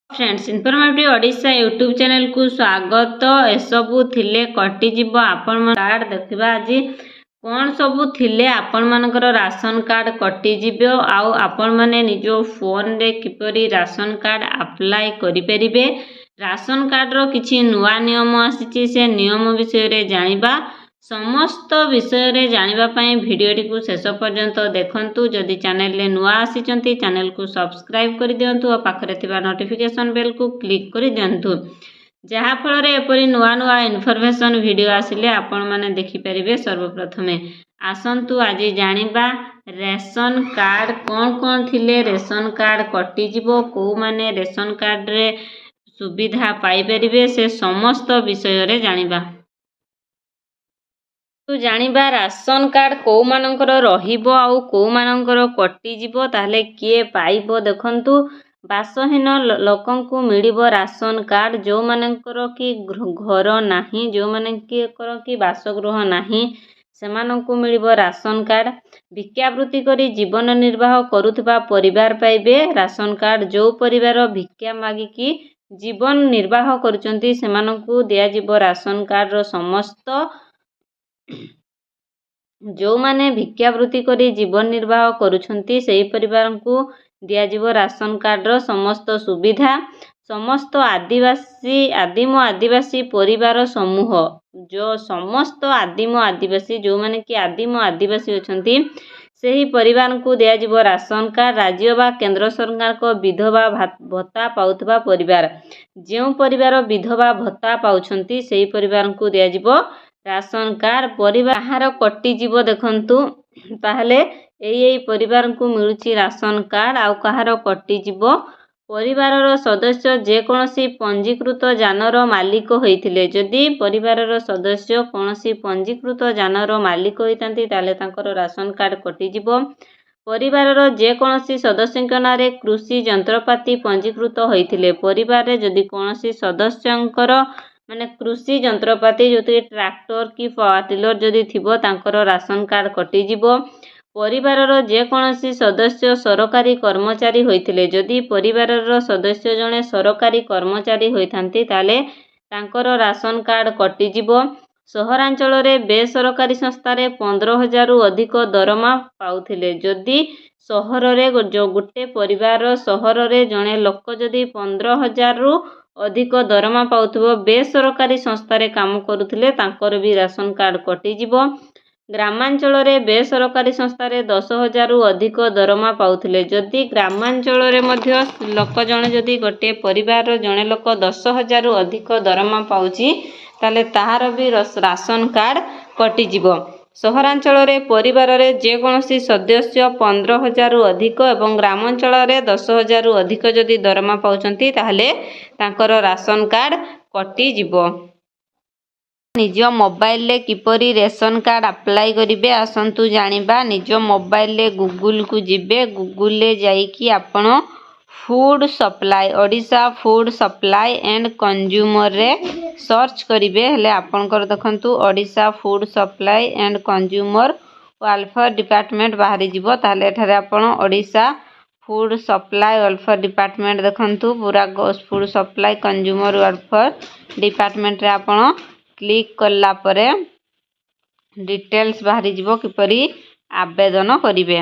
Friends informative Odisha YouTube channel को स्वागत। एसबू थिले कटिजिव आपण कार्ड देखा आज कौन सबू थिले आपण मानकर राशन कार्ड कटिजिव आउ आपण माने निज फोन रे किपरि राशन कार्ड अप्लाई करि परिबे। राशन कार्ड रो किछि नुआ नियम आसीछि से नियम विषय रे जानिबा। समस्त विषय रे जानिबा पई भिडियोटी को शेष पर्यंत देखंतु। जदि चैनल ले नुआ आसीचंती चैनल को सब्सक्राइब कर दियंतु और पाखरे थिबा नोटिफिकेशन बेल को क्लिक कर दियंतु, जहा फल रे एपरि नुआ नुआ इन्फॉर्मेशन वीडियो आसिले आपण माने देखि परिबे। सर्वप्रथमे आसंतु आज जानिबा रेशन कार्ड कौन कौन थिले रेशन कार्ड कटि जिवो, को माने रेशन कार्ड रे सुविधा पाई परिबे, से समस्त विषय रे जानिबा। तो जानिबा राशन कार्ड को मानकर रहिबो आउ को मानकर कटि जिवो, ताहले किए पाइबो। देखंतु बासहीन लोकंकु मिलिबो राशन कार्ड, जो मानकर कि घर नाही, जो मानकर कि बासगृह नाही, सेमानंकु मिलिबो राशन कार्ड। भिक्षावृत्ति करी जीवन निर्वाह करुथिबा परिवार पाइबे राशन कार्ड। जो परिवार भिक्षा मागिकी जीवन निर्वाह करुचंती सेमानंकु दिया जिवो राशन कार्ड रो समस्त। जो माने भिक्षावृत्ति करी जीवन निर्वाह करुछंती सेही परिवार को दिया जिवो राशन कार्ड रो समस्त सुविधा। समस्त आदिम आदिवासी परिवार समूह, जो समस्त आदिम आदिवासी जो माने कि आदिम आदिवासी अछंती सेही परिवार को दिया जिवो राशन कार्ड। राज्य बा केंद्र सरकार को विधवा भत्ता पाउथबा परिवार, जो परिवार विधवा भत्ता पाउछंती सेही परिवार को दिया जिवो राशन कार्ड। परिवार कहार कटि जीव देखंतु, ताहले एई परिवार को मिलुची राशन कार्ड आउ कहार कटि जीव। परिवार सदस्य जे कोनोसी पंजीकृत जानर मालिक होइथिले, जदि परिवार सदस्य कोनोसी पंजीकृत जानर मालिक होइतांती ताले तांकर राशन कार्ड कटि जीव। परिवार जे कोनोसी सदस्यଙ୍କ नारे कृषि यंत्रपाति पंजीकृत होइथिले, परिवार रे जदि कोनोसी सदस्यंकर माने कृषि यंत्रपाति जो ट्रैक्टर कि पावर टिलर जदि थिबो तांकर राशन कार्ड कटि जीवो। परिवार जे कोनोसी सदस्य सरकारी कर्मचारी होइथिले, जदि परिवार सदस्य जने सरकारी कर्मचारी होइथांती ताले तांकर राशन कार्ड कटि जीवो। सहरांचल रे बेसरकारी संस्था रे 15,000 रु अधिक दरमा पाउथिले, जदि सहर रे जो गुटे परिवार सहर रे जने लोक जदि 15,000 रु अधिक दरमा पाउथबो, बेसरकारी संस्था रे काम करुथिले तांकर भी राशन कार्ड कटि जीवो। ग्रामांचल रे बेसरकारी संस्था रे 10,000 रु अधिक दरमा पाउथिले, जदि ग्रामांचल रे मध्य लोक जने जदि गोटे परिवार जने लोक 10,000 रु अधिक दरमा पाउची ताले ताहार भी राशन कार्ड कटि जीवो। सहरांचल रे परिवार रे जे कोनोसी सदस्य 15,000 रु अधिक एवं ग्रामांचल रे 10,000 रु अधिक जदि दरमा पाउचंती ताहले तांकर राशन कार्ड कटि जीवो। निज मोबाइल रे किपरि रेशन कार्ड अप्लाई करिवे आसंतु जानिबा। निज मोबाइल रे गूगल को जिबे, गूगल रे जाईकी आपण food supply Odisha food supply and consumer रे सर्च करिवे, हेले आपनकर देखंतु Odisha food supply and consumer welfare department बाहरी जीवो। ताहले एठारे आपण Odisha food supply welfare department देखंतु, पूरा food supply consumer welfare department रे आपण क्लिक करला परे डिटेल्स बाहरी जीवो किपरि आवेदन करिवे।